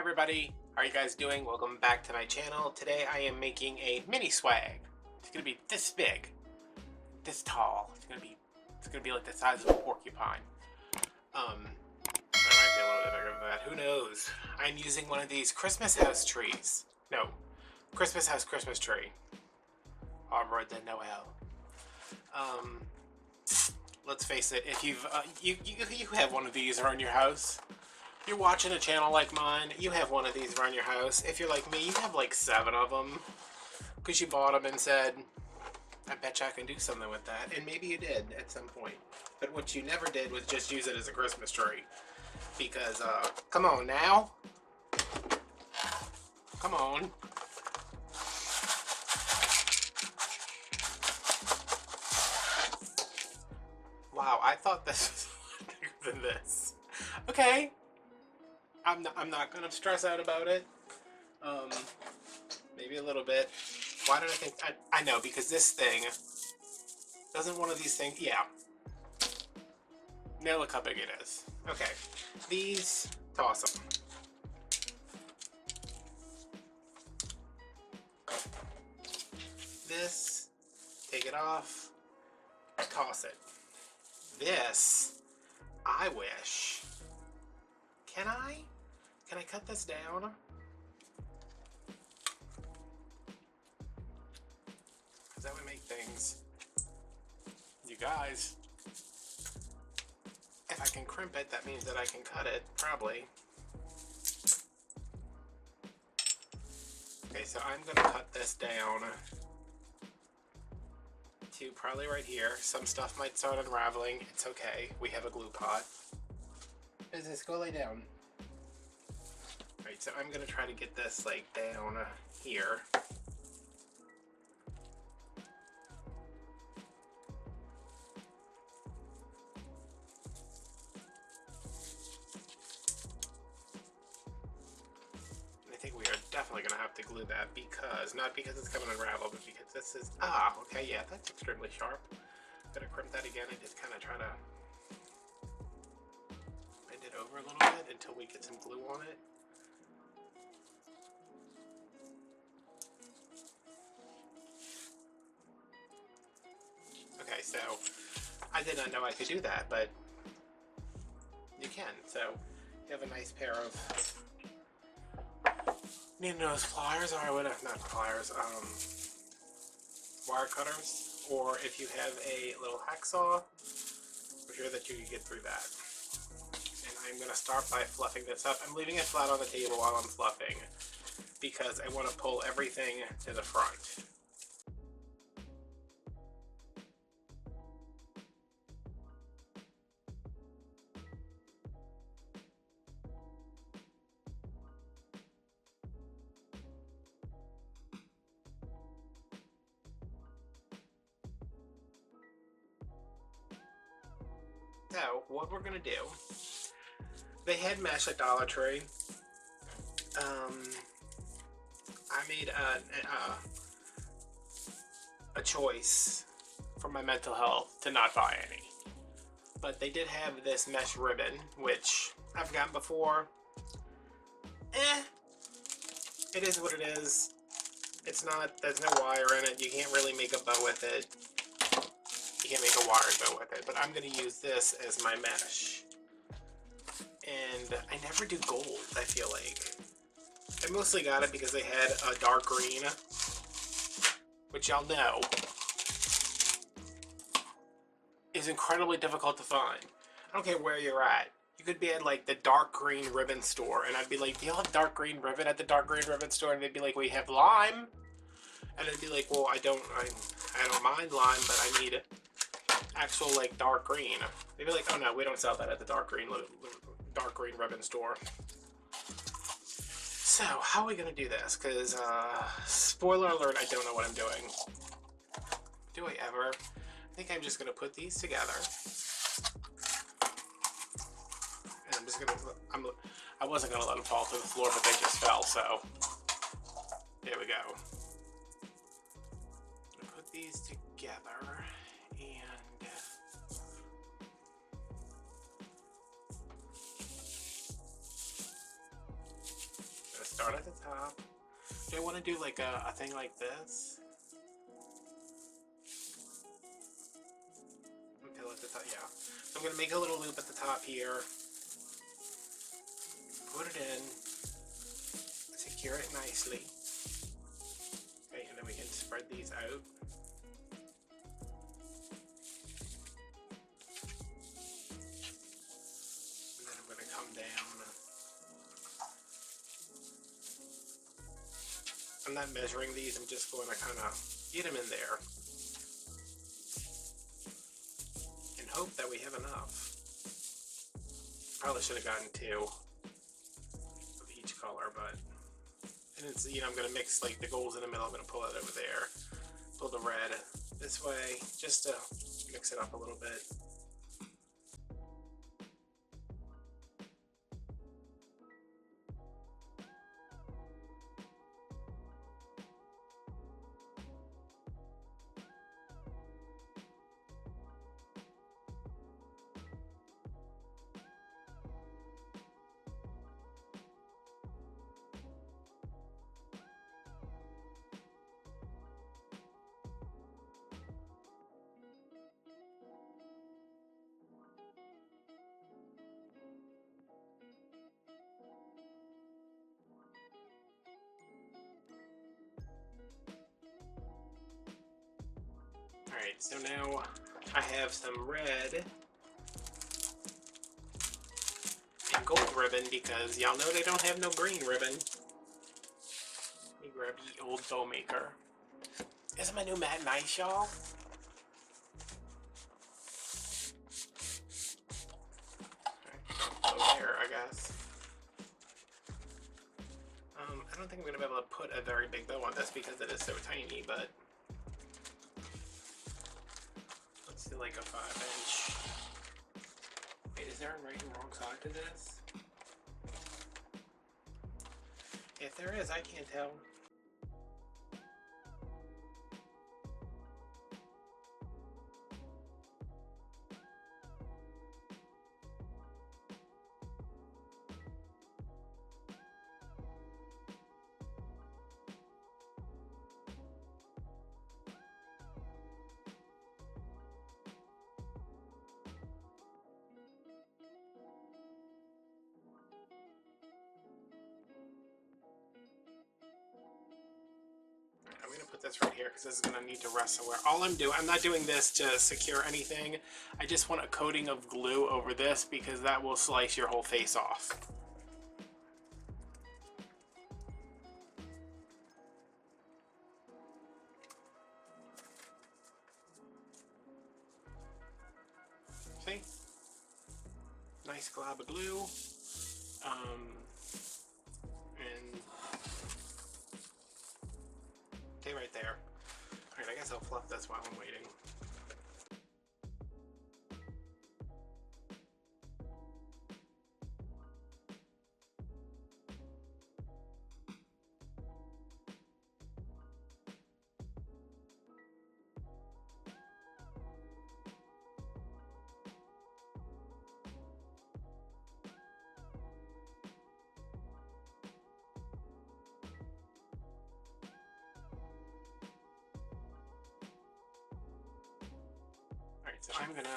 everybody, how are you guys doing? Welcome back to my channel. Today I am making a mini swag. It's gonna be this big, this tall. It's gonna be like the size of a porcupine. It might be a little bit bigger than that. Who knows? I'm using one of these Christmas house trees. No, Christmas house Christmas tree. Arbor de Noel. Let's face it. If you have one of these around your house. You're watching a channel like mine, you have one of these around your house. If you're like me, you have like 7 of them. Because you bought them and said, I bet you I can do something with that. And maybe you did at some point. But what you never did was just use it as a Christmas tree. Because, come on now. Come on. Wow, I thought this was bigger than this. Okay. I'm not gonna stress out about it. Maybe a little bit. Why did I think I know, because this thing doesn't one of these things, yeah. Now look how big it is. Okay. These, toss them. This, take it off, toss it. This, I wish. Can I? Can I cut this down? Because that would make things... You guys, if I can crimp it, that means that I can cut it, probably. Okay, so I'm going to cut this down to probably right here. Some stuff might start unraveling. It's okay. We have a glue pot. Is this go lay down? Right, so I'm gonna try to get this like down here. I think we are definitely gonna have to glue that because, not because it's gonna unravel, but because this is, okay, yeah, that's extremely sharp. Gonna crimp that again and just kind of try to bend it over a little bit until we get some glue on it. Okay, so I did not know I could do that, but you can. So you have a nice pair of needle nose pliers, or what? Not pliers, wire cutters, or if you have a little hacksaw, I'm sure that you can get through that. And I'm going to start by fluffing this up. I'm leaving it flat on the table while I'm fluffing because I want to pull everything to the front. So, what we're going to do, they had mesh at Dollar Tree. I made a choice for my mental health to not buy any. But they did have this mesh ribbon, which I've gotten before. It is what it is. It's not, there's no wire in it. You can't really make a bow with it. You can't make a wire bow with it, but I'm going to use this as my mesh. And I never do gold, I feel like. I mostly got it because they had a dark green, which y'all know is incredibly difficult to find. I don't care where you're at. You could be at like the dark green ribbon store, and I'd be like, do y'all have dark green ribbon at the dark green ribbon store? And they'd be like, we have lime. And I'd be like, well, I don't mind lime, but I need actual like dark green. They'd be like, oh no, we don't sell that at the dark green ribbon store. So how are we gonna do this? Because spoiler alert, I don't know what I'm doing. Do I ever? I think I'm just gonna put these together. And I'm just gonna, I wasn't gonna let them fall to the floor, but they just fell, so there we go. I'm gonna put these together and start at the top. Do I want to do like a thing like this? Okay, at the top, yeah. So I'm going to make a little loop at the top here. Put it in. Secure it nicely. Okay, and then we can spread these out. And then I'm going to come down. I'm not measuring these, I'm just going to kind of get them in there. And hope that we have enough. Probably should have gotten 2 of each color, but... And it's, you know, I'm going to mix like the golds in the middle, I'm going to pull it over there. Pull the red this way, just to mix it up a little bit. Alright, so now I have some red and gold ribbon because y'all know they don't have no green ribbon. Let me grab the old dough maker. Isn't my new mat nice, y'all? Go there, I guess. I don't think I'm going to be able to put a very big bow on this because it is so tiny, but... Let's do like a 5-inch. Wait, is there a right and wrong side to this? If there is, I can't tell. I'm going to put this right here because this is going to need to rest somewhere. All I'm doing, I'm not doing this to secure anything. I just want a coating of glue over this because that will slice your whole face off. See? Nice glob of glue. And stay right there. Alright, I guess I'll fluff this while I'm waiting. Alright, so I'm gonna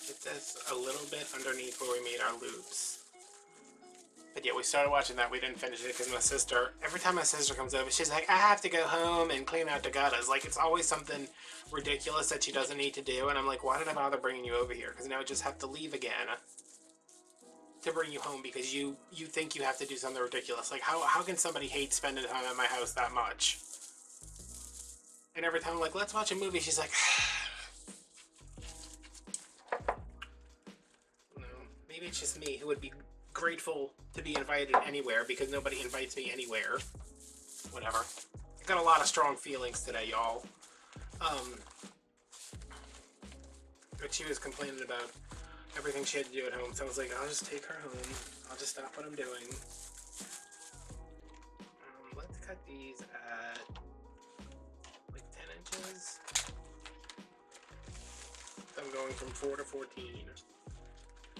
get this a little bit underneath where we made our loops. But yeah, we started watching that, we didn't finish it because my sister, every time my sister comes over, she's like, I have to go home and clean out the gutters. Like, it's always something ridiculous that she doesn't need to do, and I'm like, why did I bother bringing you over here? Because now I just have to leave again to bring you home because you think you have to do something ridiculous. Like, how can somebody hate spending time at my house that much? And every time I'm like, let's watch a movie, she's like, no, maybe it's just me who would be grateful to be invited anywhere because nobody invites me anywhere. Whatever. I've got a lot of strong feelings today, y'all. But she was complaining about everything she had to do at home, so I was like, I'll just take her home. I'll just stop what I'm doing. Let's cut these at like 10 inches. I'm going from 4 to 14,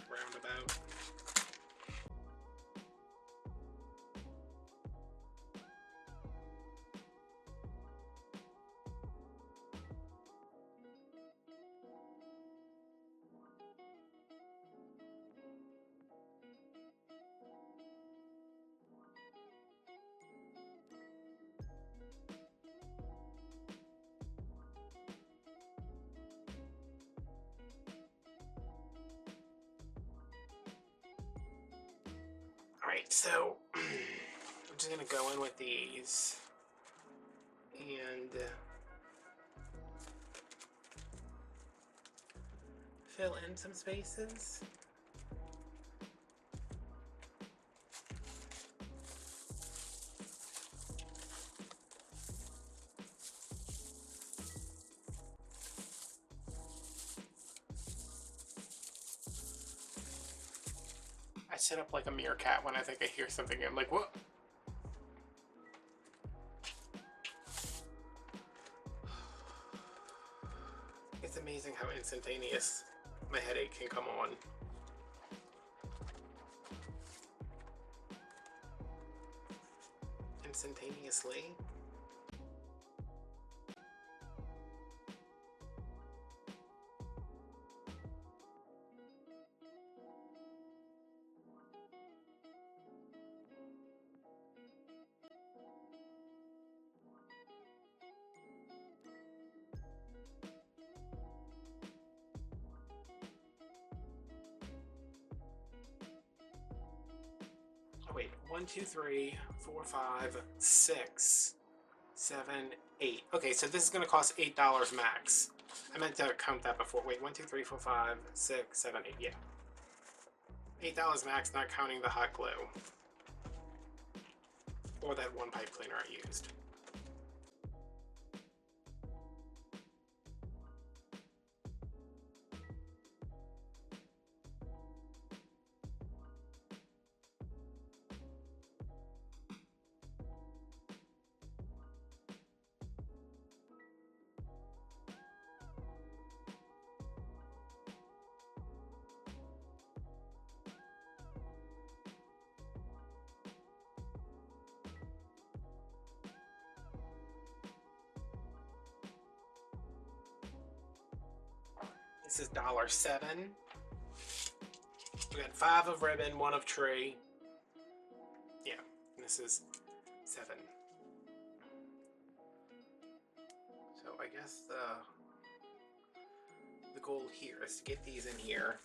roundabout. Alright, so I'm just going to go in with these and fill in some spaces. I sit up like a meerkat when I think I hear something. I'm like, what? It's amazing how instantaneous my headache can come on. Instantaneously. Oh, wait, 1, 2, 3, 4, 5, 6, 7, 8. Okay, so this is going to cost $8 max. I meant to count that before. Wait, 1, 2, 3, 4, 5, 6, 7, 8. Yeah. $8 max, not counting the hot glue. Or that one pipe cleaner I used. This is $7. We got 5 of ribbon, 1 of tree. Yeah, this is 7. So I guess the goal here is to get these in here.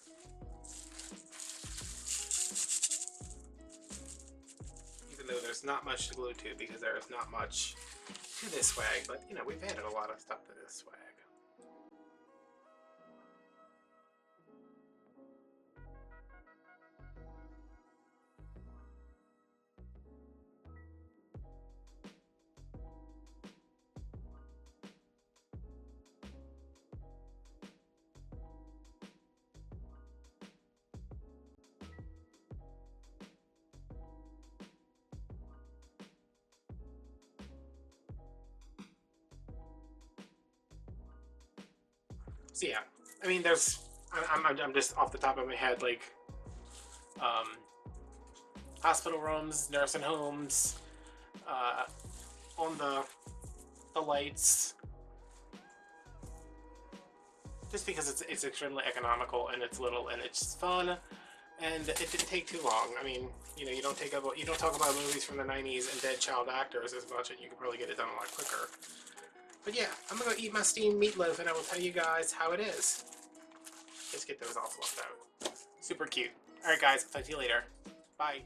Even though there's not much to glue to, because there is not much to this swag, but you know, we've added a lot of stuff to this swag. So yeah, I mean, I'm just off the top of my head, like, hospital rooms, nursing homes, on the lights, just because it's extremely economical and it's little and it's fun, and it didn't take too long. I mean, you know, you don't talk about movies from the '90s and dead child actors as much, and you could probably get it done a lot quicker. But yeah, I'm gonna go eat my steamed meatloaf, and I will tell you guys how it is. Just get those all fluffed out. Super cute. Alright guys, I'll talk to you later. Bye.